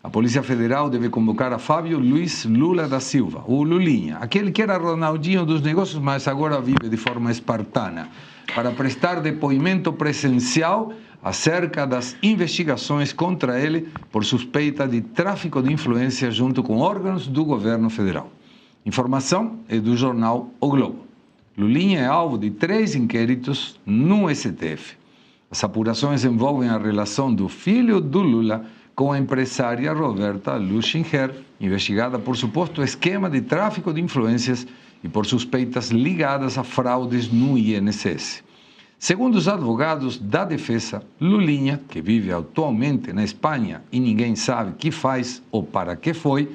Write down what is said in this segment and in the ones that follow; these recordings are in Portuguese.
A Polícia Federal deve convocar a Fábio Luiz Lula da Silva, o Lulinha, aquele que era Ronaldinho dos negócios, mas agora vive de forma espartana, para prestar depoimento presencial acerca das investigações contra ele por suspeita de tráfico de influência junto com órgãos do governo federal. Informação é do jornal O Globo. Lulinha é alvo de 3 inquéritos no STF. As apurações envolvem a relação do filho do Lula com a empresária Roberta Luchinger, investigada por suposto esquema de tráfico de influências e por suspeitas ligadas a fraudes no INSS. Segundo os advogados da defesa, Lulinha, que vive atualmente na Espanha e ninguém sabe que faz ou para que foi,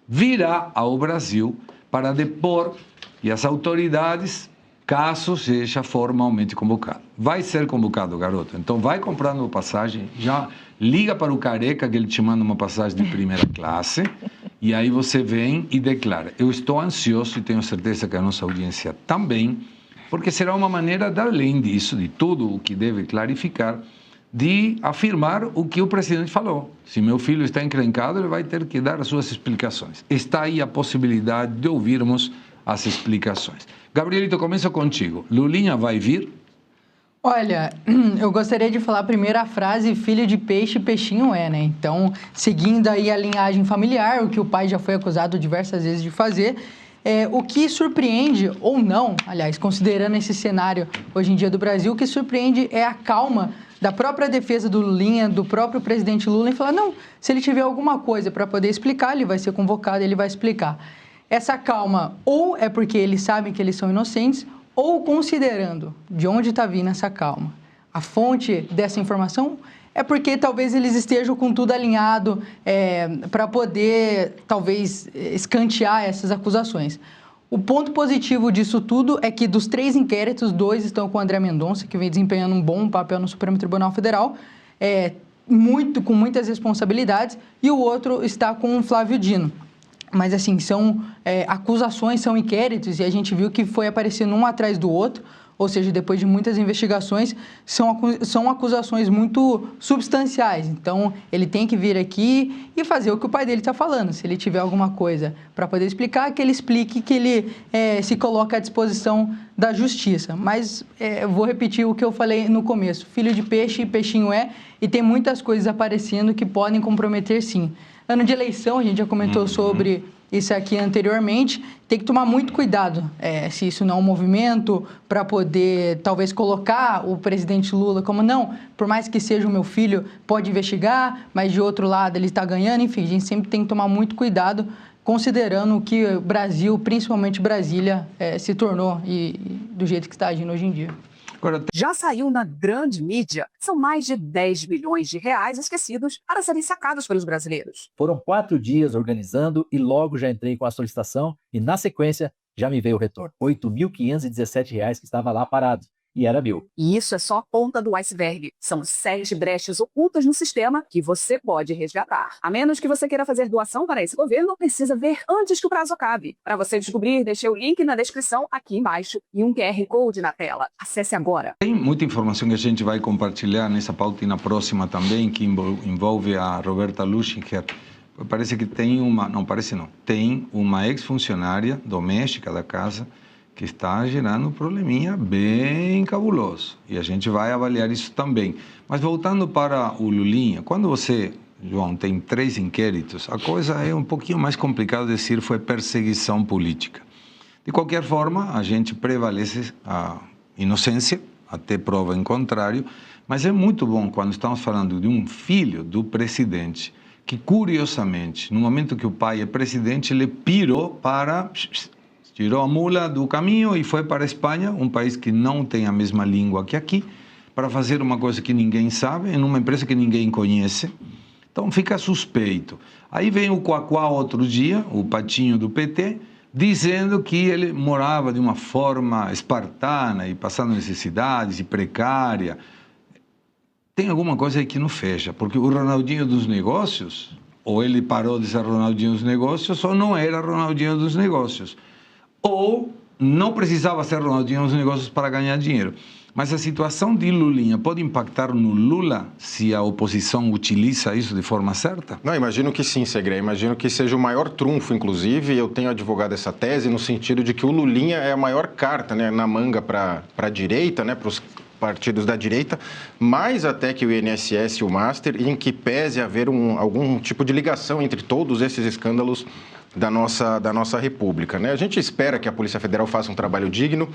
virá ao Brasil para depor e as autoridades, caso seja formalmente convocado. Vai ser convocado, garoto. Então vai comprando uma passagem, já liga para o Careca que ele te manda uma passagem de primeira classe e aí você vem e declara. Eu estou ansioso e tenho certeza que a nossa audiência também, porque será uma maneira, além disso, de tudo o que deve clarificar, de afirmar o que o presidente falou. Se meu filho está encrencado, ele vai ter que dar as suas explicações. Está aí a possibilidade de ouvirmos as explicações. Gabrielito, começo contigo. Lulinha vai vir? Olha, eu gostaria de falar primeiro a frase filho de peixe, peixinho é, né? Então, seguindo aí a linhagem familiar, o que o pai já foi acusado diversas vezes de fazer, o que surpreende, ou não, aliás, considerando esse cenário hoje em dia do Brasil, o que surpreende é a calma da própria defesa do Lulinha, do próprio presidente Lula, em falar, não, se ele tiver alguma coisa para poder explicar, ele vai ser convocado, ele vai explicar. Essa calma, ou é porque eles sabem que eles são inocentes, ou considerando de onde está vindo essa calma. A fonte dessa informação é porque talvez eles estejam com tudo alinhado para poder, talvez, escantear essas acusações. O ponto positivo disso tudo é que dos 3 inquéritos, 2 estão com o André Mendonça, que vem desempenhando um bom papel no Supremo Tribunal Federal, com muitas responsabilidades, e o outro está com o Flávio Dino. Mas, assim, são acusações, são inquéritos, e a gente viu que foi aparecendo um atrás do outro, ou seja, depois de muitas investigações, são acusações muito substanciais. Então, ele tem que vir aqui e fazer o que o pai dele está falando. Se ele tiver alguma coisa para poder explicar, que ele explique, que ele se coloque à disposição da justiça. Mas eu vou repetir o que eu falei no começo. Filho de peixe, peixinho é, e tem muitas coisas aparecendo que podem comprometer, sim. Ano de eleição, a gente já comentou sobre isso aqui anteriormente, tem que tomar muito cuidado se isso não é um movimento para poder, talvez, colocar o presidente Lula como, não, por mais que seja o meu filho, pode investigar, mas de outro lado ele está ganhando, enfim, a gente sempre tem que tomar muito cuidado, considerando que o Brasil, principalmente Brasília, se tornou e do jeito que está agindo hoje em dia. Já saiu na grande mídia. São mais de 10 bilhões de reais esquecidos para serem sacados pelos brasileiros. Foram 4 dias organizando e logo já entrei com a solicitação e, na sequência, já me veio o retorno. R$ 8.517 que estava lá parado. E era meu. E isso é só a ponta do iceberg. São 7 brechas ocultas no sistema que você pode resgatar. A menos que você queira fazer doação para esse governo, precisa ver antes que o prazo acabe. Para você descobrir, deixei o link na descrição aqui embaixo e um QR Code na tela. Acesse agora. Tem muita informação que a gente vai compartilhar nessa pauta e na próxima também, que envolve a Roberta Luchinger. Parece que tem tem uma ex-funcionária doméstica da casa que está gerando um probleminha bem cabuloso. E a gente vai avaliar isso também. Mas voltando para o Lulinha, quando você, João, tem 3 inquéritos, a coisa é um pouquinho mais complicada de dizer, foi perseguição política. De qualquer forma, a gente prevalece a inocência, até prova em contrário, mas é muito bom quando estamos falando de um filho do presidente, que curiosamente, no momento que o pai é presidente, ele tirou a mula do caminho e foi para a Espanha, um país que não tem a mesma língua que aqui, para fazer uma coisa que ninguém sabe, em uma empresa que ninguém conhece. Então fica suspeito. Aí vem o Quaquá outro dia, o patinho do PT, dizendo que ele morava de uma forma espartana e passando necessidades e precária. Tem alguma coisa aí que não fecha, porque o Ronaldinho dos negócios, ou ele parou de ser Ronaldinho dos negócios, ou não era Ronaldinho dos negócios. Ou não precisava ser Ronaldinho dos negócios para ganhar dinheiro. Mas a situação de Lulinha pode impactar no Lula se a oposição utiliza isso de forma certa? Não, imagino que sim, Segre. Imagino que seja o maior trunfo, inclusive. Eu tenho advogado essa tese no sentido de que o Lulinha é a maior carta, né, na manga para a direita, né, para os partidos da direita, mais até que o INSS e o Master, em que pese haver algum tipo de ligação entre todos esses escândalos da nossa República, né? A gente espera que a Polícia Federal faça um trabalho digno,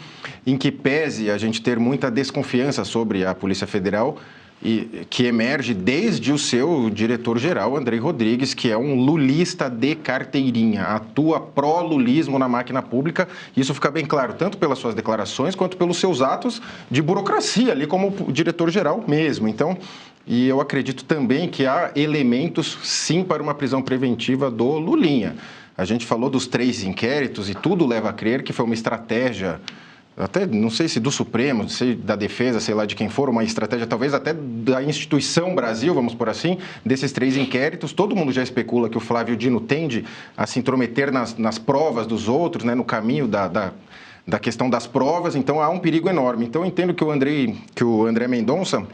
em que pese a gente ter muita desconfiança sobre a Polícia Federal, e que emerge desde o seu diretor-geral, Andrei Rodrigues, que é um lulista de carteirinha, atua pró-lulismo na máquina pública. Isso fica bem claro, tanto pelas suas declarações, quanto pelos seus atos de burocracia, ali como diretor-geral mesmo. Então, e eu acredito também que há elementos, sim, para uma prisão preventiva do Lulinha. A gente falou dos 3 inquéritos e tudo leva a crer que foi uma estratégia, até não sei se do Supremo, não sei, da Defesa, sei lá de quem for, uma estratégia talvez até da instituição Brasil, vamos por assim, desses 3 inquéritos. Todo mundo já especula que o Flávio Dino tende a se intrometer nas provas dos outros, né, no caminho da questão das provas, então há um perigo enorme. Então eu entendo que o André Mendonça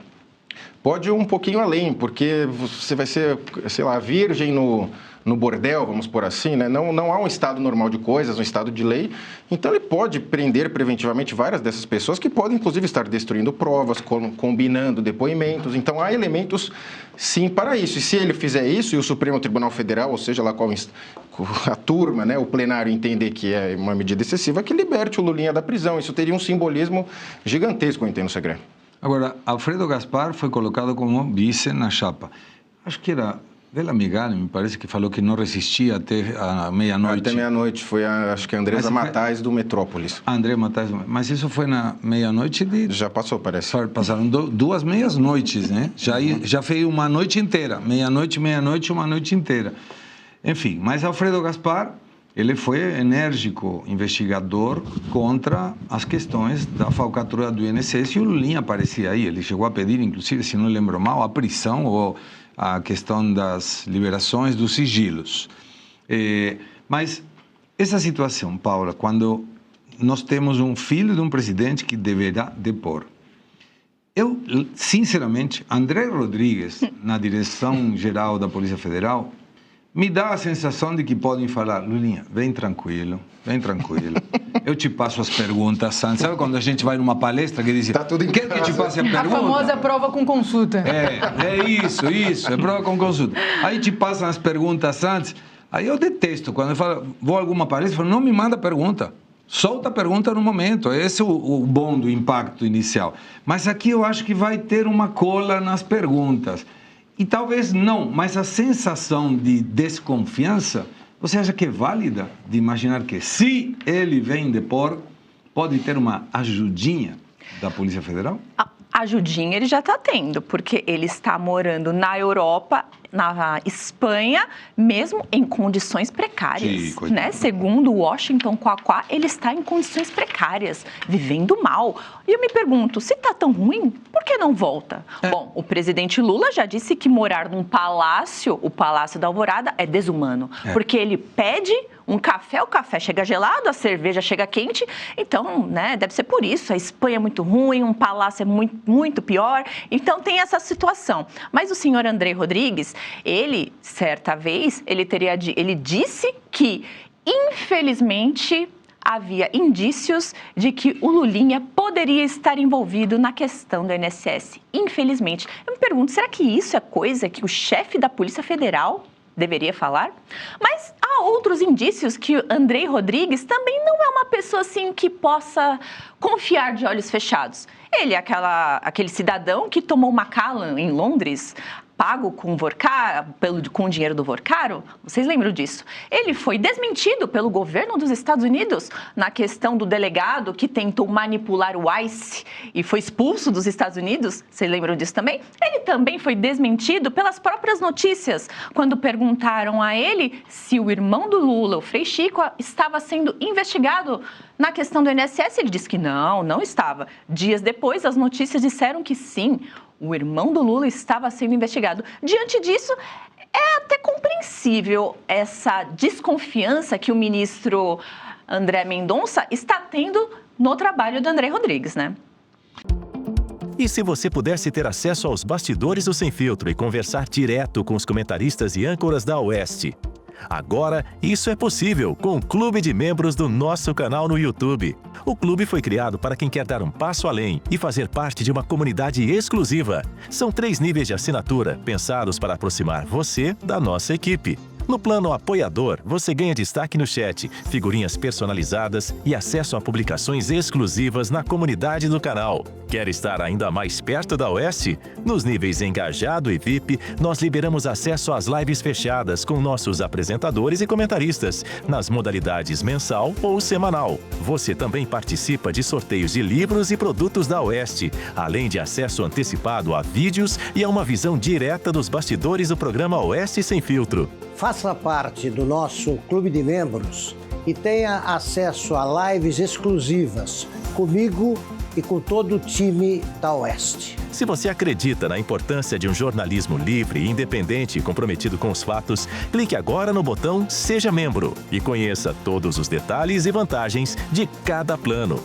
pode ir um pouquinho além, porque você vai ser, sei lá, virgem no bordel, vamos por assim, né? Não há um estado normal de coisas, um estado de lei, então ele pode prender preventivamente várias dessas pessoas que podem, inclusive, estar destruindo provas, combinando depoimentos, então há elementos, sim, para isso. E se ele fizer isso e o Supremo Tribunal Federal, ou seja lá qual a turma, né, o plenário entender que é uma medida excessiva, que liberte o Lulinha da prisão, isso teria um simbolismo gigantesco, eu entendo, Segredo. Agora, Alfredo Gaspar foi colocado como vice na chapa. Acho que era Della Migali, me parece que falou que não resistia até a meia-noite. Até meia-noite, acho que a Andresa Matais do Metrópolis. André Matais, mas isso foi na meia-noite de... Já passou, parece. Passaram 2 meias-noites, né? Já fez uma noite inteira, meia-noite, uma noite inteira. Enfim, mas Alfredo Gaspar, ele foi enérgico investigador contra as questões da falcatrua do INSS e o Lulinha aparecia aí. Ele chegou a pedir, inclusive, se não lembro mal, a prisão ou a questão das liberações dos sigilos. Mas essa situação, Paula, quando nós temos um filho de um presidente que deverá depor, eu, sinceramente, André Rodrigues, na direção-geral da Polícia Federal, me dá a sensação de que podem falar, Lulinha, vem tranquilo, eu te passo as perguntas antes. Sabe quando a gente vai numa palestra que diz, quer que te passe a pergunta? A famosa prova com consulta. É isso, é prova com consulta. Aí te passam as perguntas antes. Aí eu detesto, quando eu falo, vou a alguma palestra, eu falo, não me manda pergunta. Solta a pergunta no momento, esse é o bom do impacto inicial. Mas aqui eu acho que vai ter uma cola nas perguntas. E talvez não, mas a sensação de desconfiança, você acha que é válida de imaginar que se ele vem depor, pode ter uma ajudinha da Polícia Federal? A ajudinha ele já está tendo, porque ele está morando na Europa, na Espanha, mesmo em condições precárias, né? Segundo o Washington Quaquá, ele está em condições precárias, vivendo mal. E eu me pergunto, se está tão ruim, por que não volta? Bom, o presidente Lula já disse que morar num palácio, o Palácio da Alvorada, é desumano, porque ele pede um café, o café chega gelado, a cerveja chega quente, então, né, deve ser por isso, a Espanha é muito ruim, um palácio é muito, muito pior, então tem essa situação. Mas o senhor André Rodrigues, ele, certa vez, ele disse que, infelizmente, havia indícios de que o Lulinha poderia estar envolvido na questão do INSS. Infelizmente. Eu me pergunto, será que isso é coisa que o chefe da Polícia Federal deveria falar? Mas há outros indícios que o André Rodrigues também não é uma pessoa assim que possa confiar de olhos fechados. Ele é aquele cidadão que tomou Macallan em Londres, pago com o dinheiro do Vorcaro, vocês lembram disso? Ele foi desmentido pelo governo dos Estados Unidos na questão do delegado que tentou manipular o ICE e foi expulso dos Estados Unidos, vocês lembram disso também? Ele também foi desmentido pelas próprias notícias, quando perguntaram a ele se o irmão do Lula, o Frei Chico, estava sendo investigado na questão do INSS. Ele disse que não estava. Dias depois, as notícias disseram que sim, o irmão do Lula estava sendo investigado. Diante disso, é até compreensível essa desconfiança que o ministro André Mendonça está tendo no trabalho do André Rodrigues, né? E se você pudesse ter acesso aos bastidores do Sem Filtro e conversar direto com os comentaristas e âncoras da Oeste? Agora, isso é possível com o Clube de Membros do nosso canal no YouTube. O clube foi criado para quem quer dar um passo além e fazer parte de uma comunidade exclusiva. São 3 níveis de assinatura, pensados para aproximar você da nossa equipe. No plano apoiador, você ganha destaque no chat, figurinhas personalizadas e acesso a publicações exclusivas na comunidade do canal. Quer estar ainda mais perto da Oeste? Nos níveis Engajado e VIP, nós liberamos acesso às lives fechadas com nossos apresentadores e comentaristas, nas modalidades mensal ou semanal. Você também participa de sorteios de livros e produtos da Oeste, além de acesso antecipado a vídeos e a uma visão direta dos bastidores do programa Oeste Sem Filtro. Faça parte do nosso clube de membros e tenha acesso a lives exclusivas comigo e com todo o time da Oeste. Se você acredita na importância de um jornalismo livre, independente e comprometido com os fatos, clique agora no botão Seja Membro e conheça todos os detalhes e vantagens de cada plano.